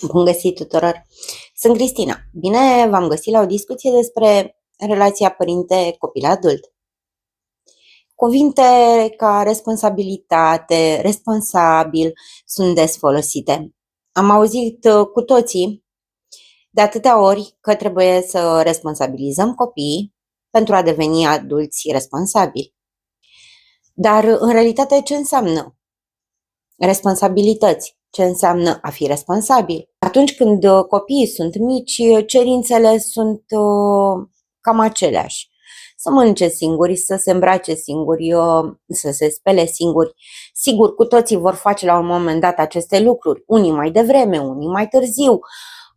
Bun găsit tuturor! Sunt Cristina. Bine v-am găsit la o discuție despre relația părinte-copil-adult. Cuvinte ca responsabilitate, responsabil sunt des folosite. Am auzit cu toții de atâtea ori că trebuie să responsabilizăm copiii pentru a deveni adulți responsabili. Dar în realitate ce înseamnă responsabilități? Ce înseamnă a fi responsabil? Atunci când copiii sunt mici, cerințele sunt cam aceleași. Să mănânce singuri, să se îmbrace singuri, să se spele singuri. Sigur, cu toții vor face la un moment dat aceste lucruri, unii mai devreme, unii mai târziu,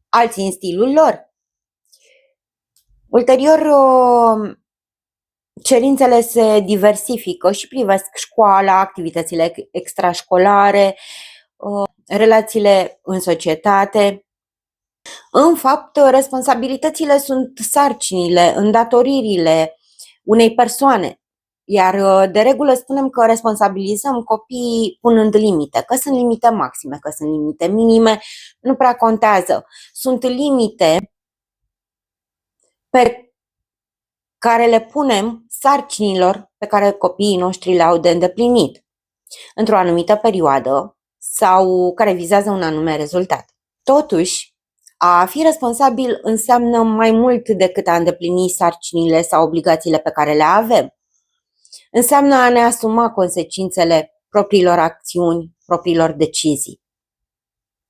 alții în stilul lor. Ulterior, cerințele se diversifică și privesc școala, activitățile extrașcolare, relațiile în societate. În fapt, responsabilitățile sunt sarcinile, îndatoririle unei persoane. Iar de regulă spunem că responsabilizăm copiii punând limite, că sunt limite maxime, că sunt limite minime, nu prea contează. Sunt limite pe care le punem sarcinilor pe care copiii noștri le-au de îndeplinit într-o anumită perioadă sau care vizează un anume rezultat. Totuși, a fi responsabil înseamnă mai mult decât a îndeplini sarcinile sau obligațiile pe care le avem. Înseamnă a ne asuma consecințele propriilor acțiuni, propriilor decizii.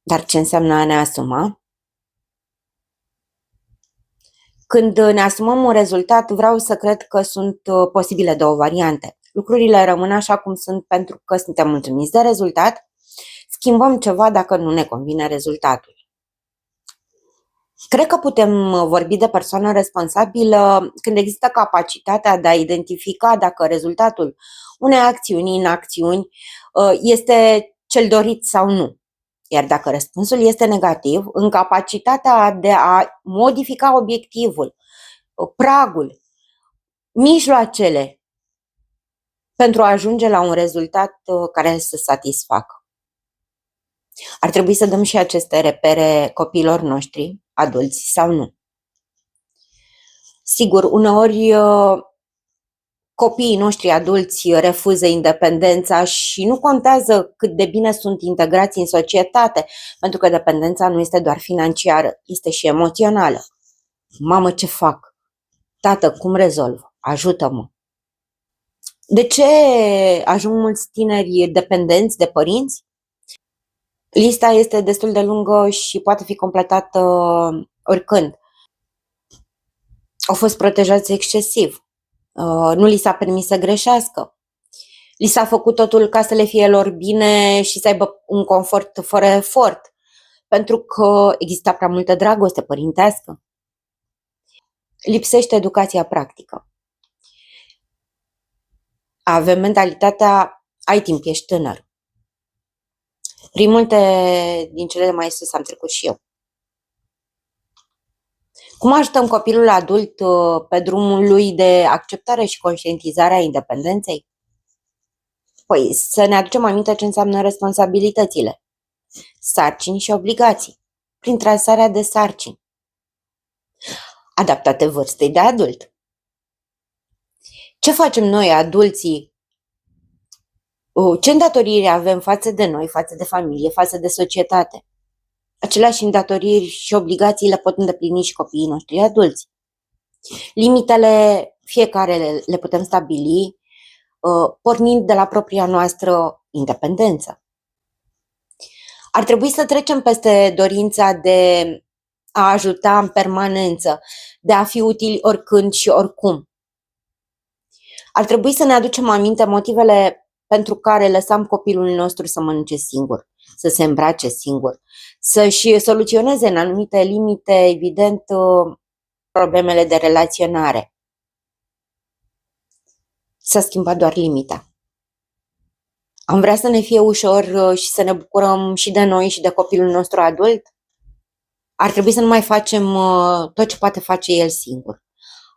Dar ce înseamnă a ne asuma? Când ne asumăm un rezultat, vreau să cred că sunt posibile două variante. Lucrurile rămân așa cum sunt pentru că suntem mulțumiți de rezultat, schimbăm ceva dacă nu ne convine rezultatul. Cred că putem vorbi de persoană responsabilă când există capacitatea de a identifica dacă rezultatul unei acțiuni, inacțiuni, este cel dorit sau nu. Iar dacă răspunsul este negativ, în capacitatea de a modifica obiectivul, pragul, mijloacele pentru a ajunge la un rezultat care să satisfacă. Ar trebui să dăm și aceste repere copiilor noștri, adulți sau nu. Sigur, uneori copiii noștri adulți refuză independența și nu contează cât de bine sunt integrați în societate, pentru că dependența nu este doar financiară, este și emoțională. Mamă, ce fac? Tată, cum rezolv? Ajută-mă! De ce ajung mulți tineri dependenți de părinți? Lista este destul de lungă și poate fi completată oricând. Au fost protejați excesiv, nu li s-a permis să greșească, li s-a făcut totul ca să le fie lor bine și să aibă un confort fără efort, pentru că exista prea multă dragoste părintească. Lipsește educația practică. Avem mentalitatea, ai timp, ești tânăr. Prin multe din cele de mai sus am trecut și eu. Cum ajutăm copilul adult pe drumul lui de acceptare și conștientizare a independenței? Păi să ne aducem aminte ce înseamnă responsabilitățile, sarcini și obligații, prin trasarea de sarcini, adaptate vârstei de adult. Ce facem noi, adulții? Ce îndatoriri avem față de noi, față de familie, față de societate? Aceleași îndatoriri și obligații le pot îndeplini și copiii noștri adulți. Limitele fiecare le putem stabili pornind de la propria noastră independență. Ar trebui să trecem peste dorința de a ajuta în permanență, de a fi utili oricând și oricum. Ar trebui să ne aducem aminte motivele pentru care lăsam copilul nostru să mănânce singur, să se îmbrace singur, să-și soluționeze în anumite limite, evident, problemele de relaționare. S-a schimbat doar limita. Am vrea să ne fie ușor și să ne bucurăm și de noi și de copilul nostru adult? Ar trebui să nu mai facem tot ce poate face el singur.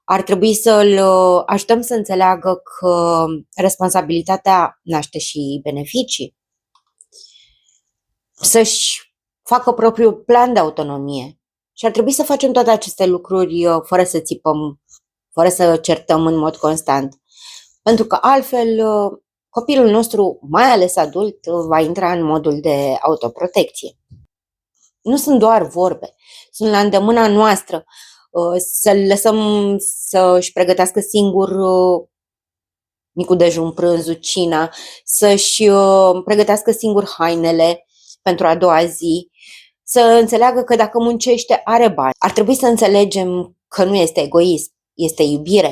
Ar trebui să-l ajutăm să înțeleagă că responsabilitatea naște și beneficii. Să-și facă propriul plan de autonomie. Și ar trebui să facem toate aceste lucruri fără să țipăm, fără să certăm în mod constant. Pentru că altfel copilul nostru, mai ales adult, va intra în modul de autoprotecție. Nu sunt doar vorbe, sunt la îndemâna noastră să-l lăsăm să-și pregătească singur micul dejun, prânzul, cina, să-și pregătească singur hainele pentru a doua zi, să înțeleagă că dacă muncește are bani. Ar trebui să înțelegem că nu este egoism, este iubire.